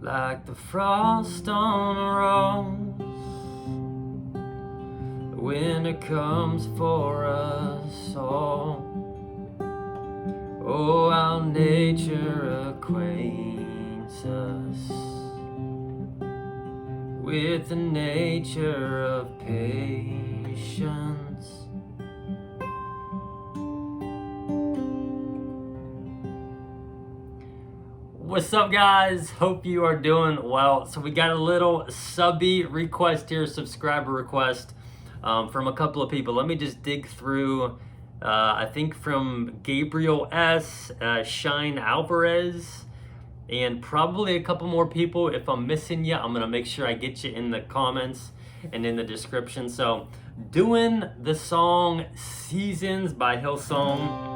like the frost on a rose. Winter comes for us all. Oh, how nature acquaints us with the nature of patience. What's up, guys? Hope you are doing well. So we got a little subby request here, subscriber request from a couple of people. Let me just dig through. I think from Gabriel S, Shine Alvarez, and probably a couple more people. If I'm missing you, I'm gonna make sure I get you in the comments and in the description. So doing the song Seasons by Hillsong.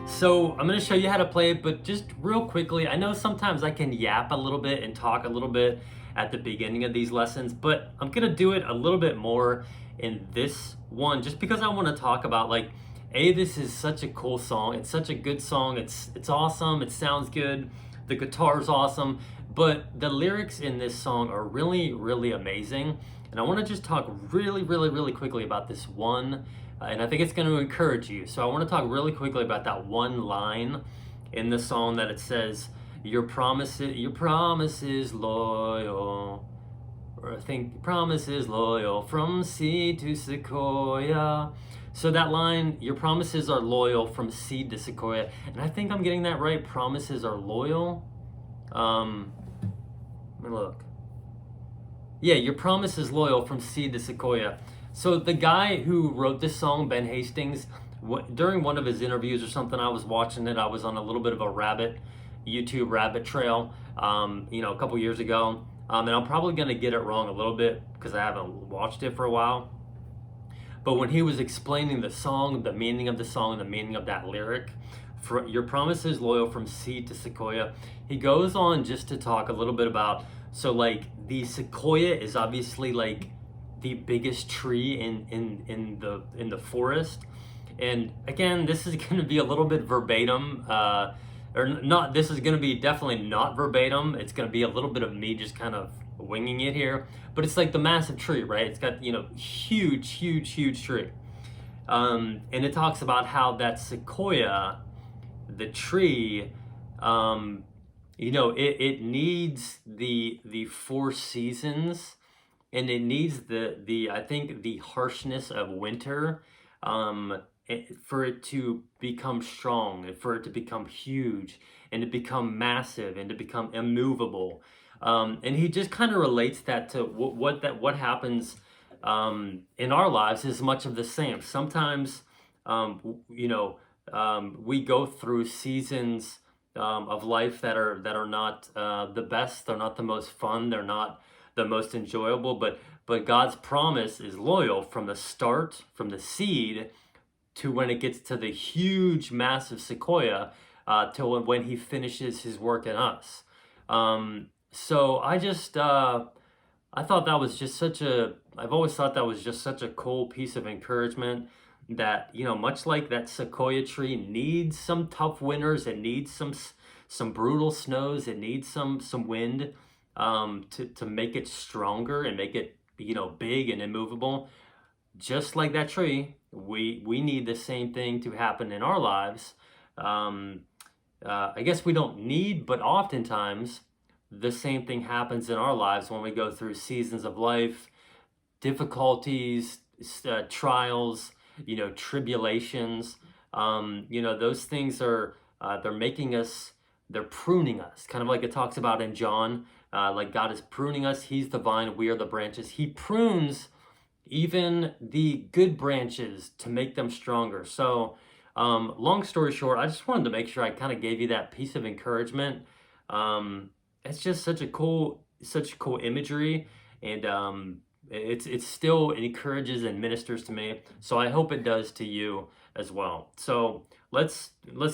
So I'm going to show you how to play it, but just real quickly, I know sometimes I can yap a little bit and talk a little bit at the beginning of these lessons, but I'm going to do it a little bit more in this one, just because I want to talk about, like, this is such a cool song. It's such a good song. It's awesome. It sounds good. The guitar's awesome, but the lyrics in this song are really, really amazing. And I want to just talk really quickly about this one. And I think it's going to encourage you. So I want to talk really quickly about that one line in the song that it says, your promise is loyal. Or I think promise is loyal from seed to sequoia. So that line, your promises are loyal from seed to sequoia. And I think I'm getting that right. Promises are loyal. Let me look. Yeah, your promise is loyal from seed to sequoia. So the guy who wrote this song, Ben Hastings, during one of his interviews or something, I was watching it. I was on a little bit of a YouTube rabbit trail, a couple years ago. And I'm probably going to get it wrong a little bit because I haven't watched it for a while. But when he was explaining the song, the meaning of the song, the meaning of that lyric, for your promise is loyal from seed to sequoia, he goes on just to talk a little bit about, so like the sequoia is obviously like the biggest tree in the forest. And again, this is going to be a little bit verbatim, or not. This is going to be definitely not verbatim. It's going to be a little bit of me just kind of winging it here, but it's like the massive tree, right? It's got, huge tree. And it talks about how that sequoia, the tree, it needs the four seasons. And it needs the harshness of winter for it to become strong, and for it to become huge, and to become massive, and to become immovable. And he just kind of relates that to what happens in our lives is much of the same. Sometimes, we go through seasons of life that are not the best. They're not the most fun. They're not the most enjoyable, but God's promise is loyal from the start, from the seed to when it gets to the huge, massive sequoia, till when he finishes his work in us. So I just, I thought that was just I've always thought that was just such a cool piece of encouragement that, much like that sequoia tree needs some tough winters, it needs some brutal snows, it needs some wind, to make it stronger and make it, big and immovable. Just like that tree, we need the same thing to happen in our lives. I guess we don't need, but oftentimes the same thing happens in our lives when we go through seasons of life, difficulties, trials, tribulations. Those things are, they're making us, they're pruning us, kind of like it talks about in John. Like God is pruning us. He's the vine, we are the branches. He prunes even the good branches to make them stronger. So long story short, I just wanted to make sure I kind of gave you that piece of encouragement. It's just such cool imagery, and it still encourages and ministers to me. So I hope it does to you as well. So let's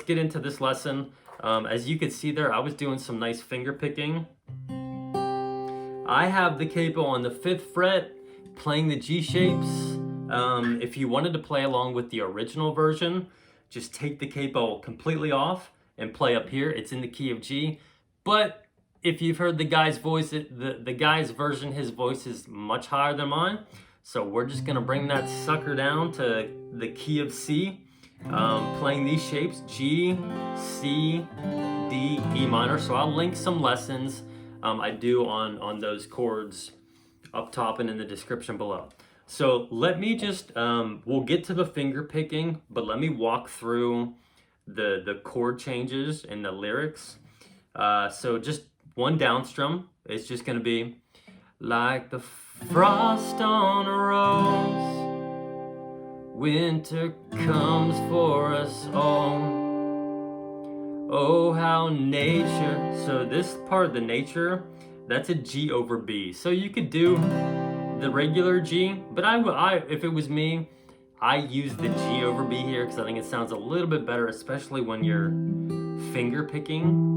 get into this lesson. As you can see there, I was doing some nice finger picking. I have the capo on the 5th fret, playing the G shapes. If you wanted to play along with the original version, just take the capo completely off and play up here. It's in the key of G. But if you've heard the guy's voice, the guy's version, his voice is much higher than mine. So we're just gonna bring that sucker down to the key of C, playing these shapes, G, C, D, E minor. So I'll link some lessons I do on those chords up top and in the description below. So let me just, we'll get to the finger picking, but let me walk through the chord changes and the lyrics. So just one down strum, it's just gonna be like the frost on a rose, winter comes for us all. Oh, how nature. So this part, the nature, that's a G over B. So you could do the regular G, but if it was me, I use the G over B here because I think it sounds a little bit better, especially when you're finger picking.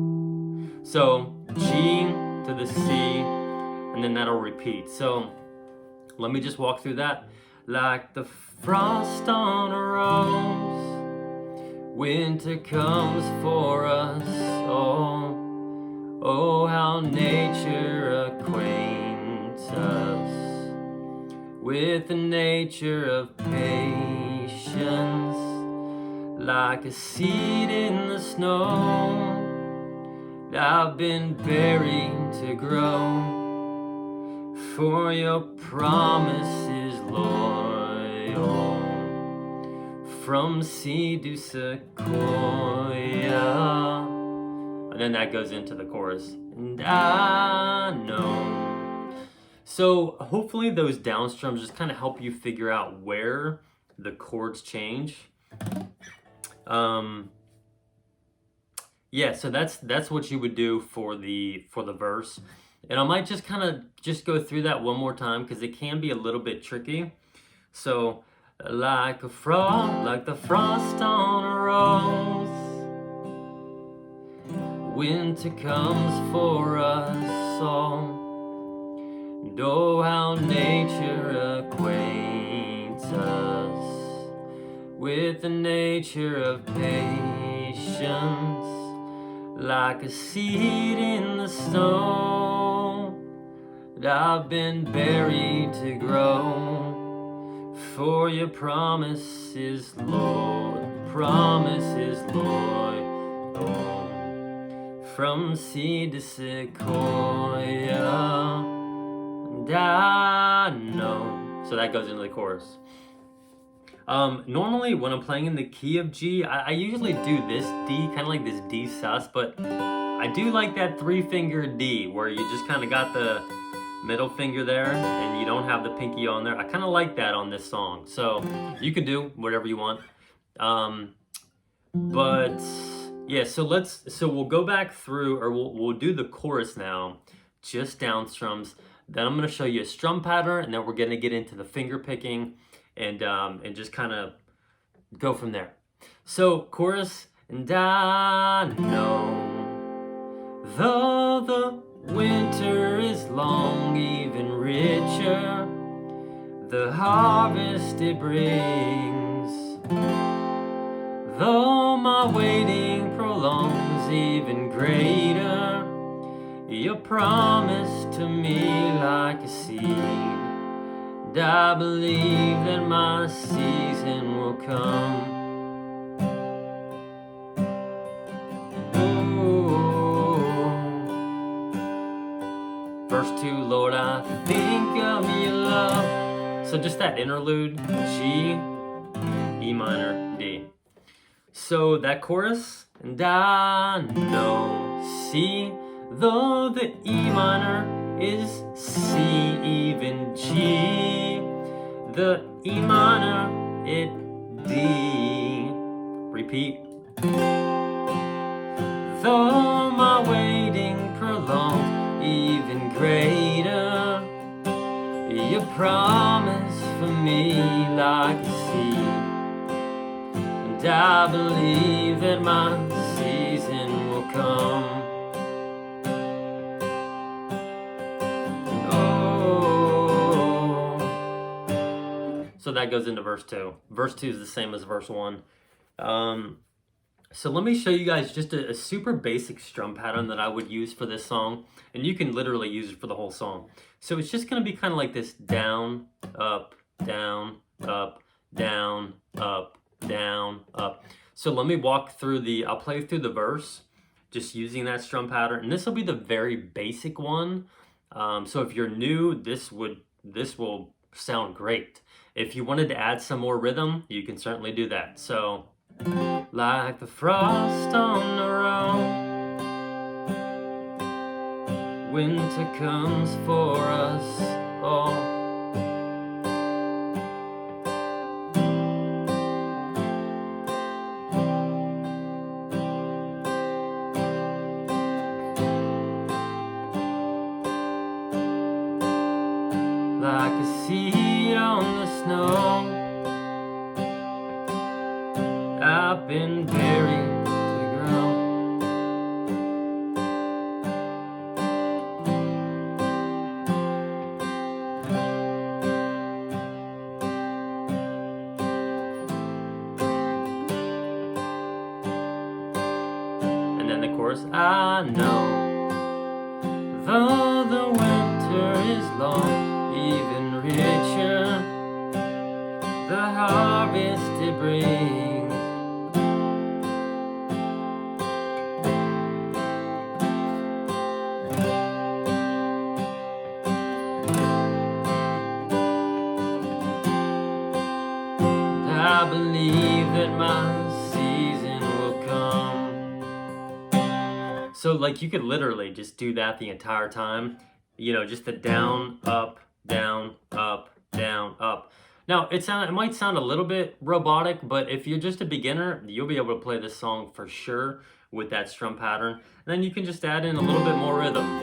So G to the C, and then that'll repeat. So let me just walk through that. Like the frost on a rose, winter comes for us all. Oh, how nature acquaints us with the nature of patience. Like a seed in the snow, I've been buried to grow. For your promise is loyal, from seed to sequoia. And then that goes into the chorus. And I know. So hopefully those down strums just kind of help you figure out where the chords change. Yeah, so that's what you would do for the verse. And I might just kind of just go through that one more time because it can be a little bit tricky. So like the frost on a rose, winter comes for us all. And oh, how nature acquaints us with the nature of patience. Like a seed in the snow, I've been buried to grow. For your promise is Lord, from seed to sequoia. And I know. So that goes into the chorus. Normally when I'm playing in the key of G, I usually do this D, kind of like this D sus, but I do like that 3-finger D where you just kind of got the middle finger there and you don't have the pinky on there. I kind of like that on this song. So you can do whatever you want. But yeah, so we'll go back through, or we'll do the chorus now, just down strums. Then I'm going to show you a strum pattern, and then we're going to get into the finger picking and just kind of go from there. So chorus, and I know, though the winter is long, even richer the harvest it brings. Though my waiting prolongs, even greater your promise to me like a seed. And I believe that my season will come. Ooh. Verse 2, Lord, I think of your love. So just that interlude, G, E minor, D. So that chorus, and I know, C, though the E minor is C, even G, the E minor, it D. Repeat. Though my waiting prolonged, even greater your promise for me like a seed. And I believe that my season will come. So that goes into verse 2. Verse 2 is the same as verse 1. So let me show you guys just a super basic strum pattern that I would use for this song, and you can literally use it for the whole song. So it's just gonna be kind of like this: down, up, down, up, down, up, down, up. So let me walk through I'll play through the verse, just using that strum pattern, and this will be the very basic one. So if you're new, this will sound great. If you wanted to add some more rhythm, you can certainly do that. So, like the frost on the road, winter comes for us all. Like a seed on the snow, I've been buried to grow. And then the chorus: I know, though the winter is long, even richer the harvest it brings. I believe that my season will come. So like you could literally just do that the entire time, you know, just the down, up, down, up, down, up. Now it might sound a little bit robotic, but if you're just a beginner, you'll be able to play this song for sure with that strum pattern. And then you can just add in a little bit more rhythm.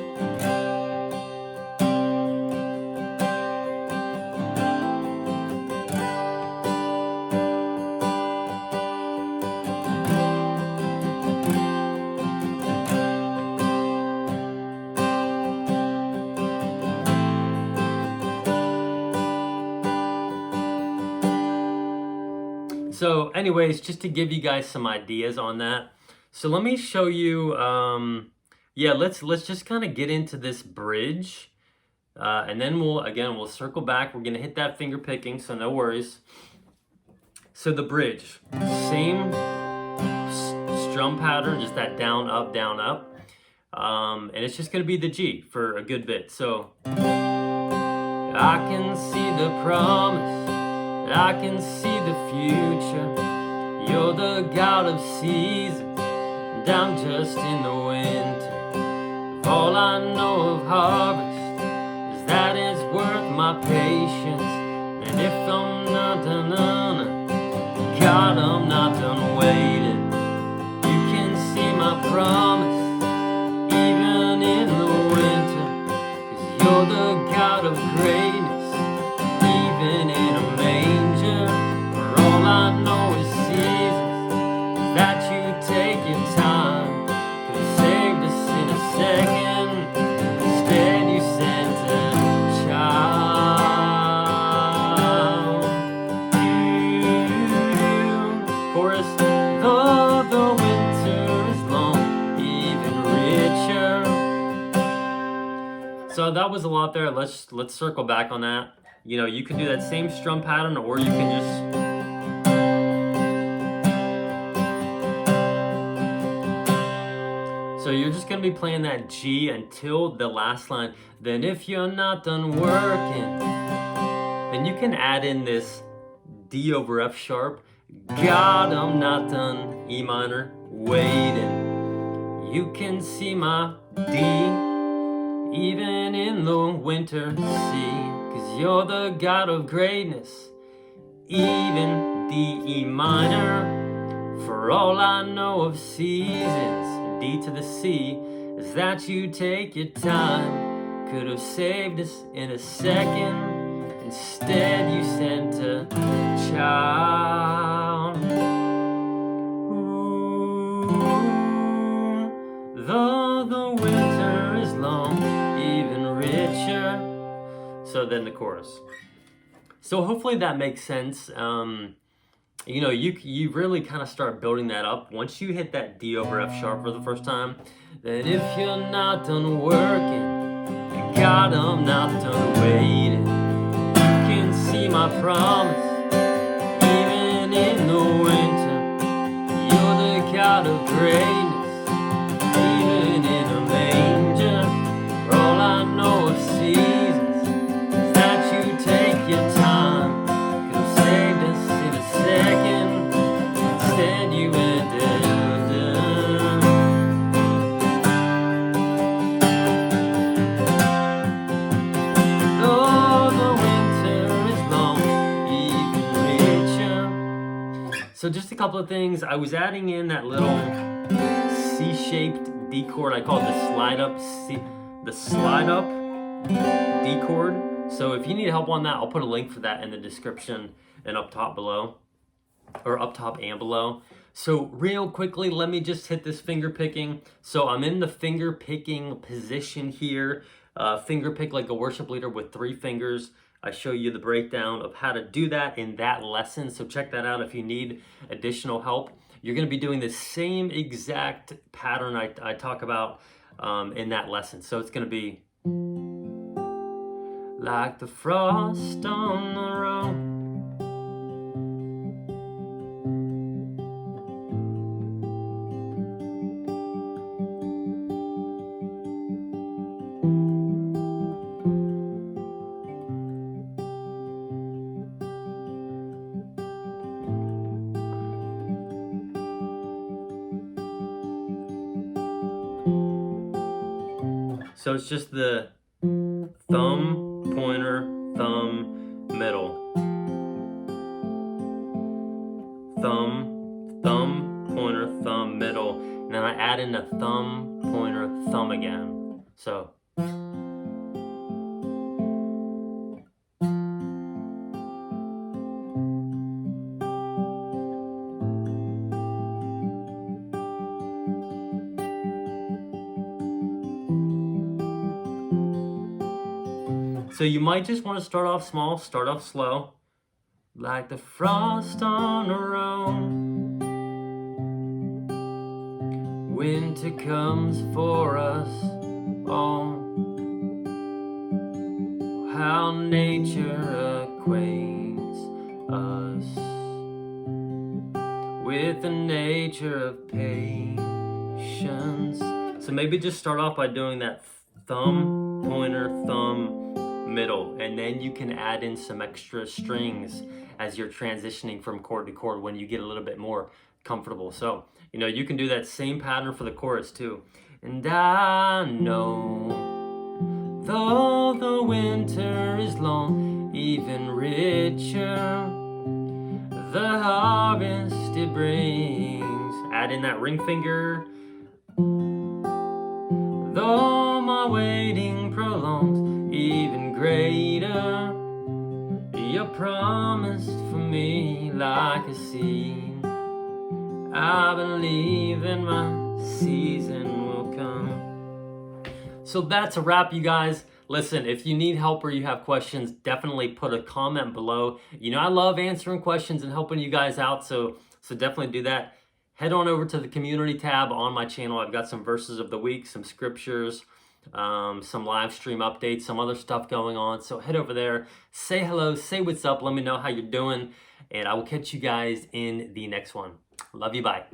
So anyways, just to give you guys some ideas on that. So let me show you, yeah, let's just kind of get into this bridge. And then we'll circle back. We're gonna hit that finger picking, so no worries. So the bridge, same strum pattern, just that down, up, down, up. And it's just gonna be the G for a good bit. So I can see the promise, I can see the future. You're the God of seasons, and I'm just in the winter. If all I know of harvest is that it's worth my patience, and if I'm not done, God, I'm not done waiting. You can see my promise, even in the winter, 'cause you're the God of greatness, even in a manger. For all I know is seasons, that you take your time. Could have saved us in a second, instead you sent a child. Chorus: though the winter is long, even richer. So that was a lot there. Let's circle back on that. You know, you can do that same strum pattern, or you can just so you're just gonna be playing that G until the last line. Then if you're not done working, then you can add in this D over F sharp. God, I'm not done, E minor, waiting. You can see my D, even in the winter sea, 'cause you're the God of greatness, even D, E minor. For all I know of seasons, D to the C, is that you take your time. Could have saved us in a second, instead you sent a child. Ooh, though the winter is long, even richer. So then the chorus. So hopefully that makes sense. you know, you really kind of start building that up. Once you hit that D over F sharp for the first time, then if you're not done working, God, I'm not done waiting. You can see my promise, even in the winter. You're the God of greatness, even in a manger. For all I know of seasons is that you take your time. Could have saved us in a second, instead you went down. Oh, the winter is long, even richer. So just a couple of things. I was adding in that little C-shaped D chord. I call it the slide up D chord. So if you need help on that, I'll put a link for that in the description and up top below, or up top and below. So real quickly, let me just hit this finger picking. So I'm in the finger picking position here. Finger pick like a worship leader with 3 fingers. I show you the breakdown of how to do that in that lesson. So check that out if you need additional help. You're going to be doing the same exact pattern I talk about in that lesson. So it's going to be like the frost on the road. So it's just the thumb, pointer, thumb, middle. Thumb, thumb, pointer, thumb, middle. And then I add in a thumb, pointer, thumb again. So. So you might just want to start off small, start off slow. Like the frost on the road. Winter comes for us all. How nature acquaints us with the nature of patience. So maybe just start off by doing that thumb, pointer, thumb, middle, and then you can add in some extra strings as you're transitioning from chord to chord when you get a little bit more comfortable. So, you know, you can do that same pattern for the chorus too. And I know, though the winter is long, even richer the harvest it brings. Add in that ring finger. Though my waiting prolongs, even greater, you're promised for me like a seed. I believe that my season will come. So that's a wrap, you guys. Listen, if you need help or you have questions, definitely put a comment below. You know, I love answering questions and helping you guys out, so definitely do that. Head on over to the community tab on my channel. I've got some verses of the week, some scriptures, some live stream updates, some other stuff going on. So head over there, say hello, say what's up, let me know how you're doing, and I will catch you guys in the next one. Love you, bye.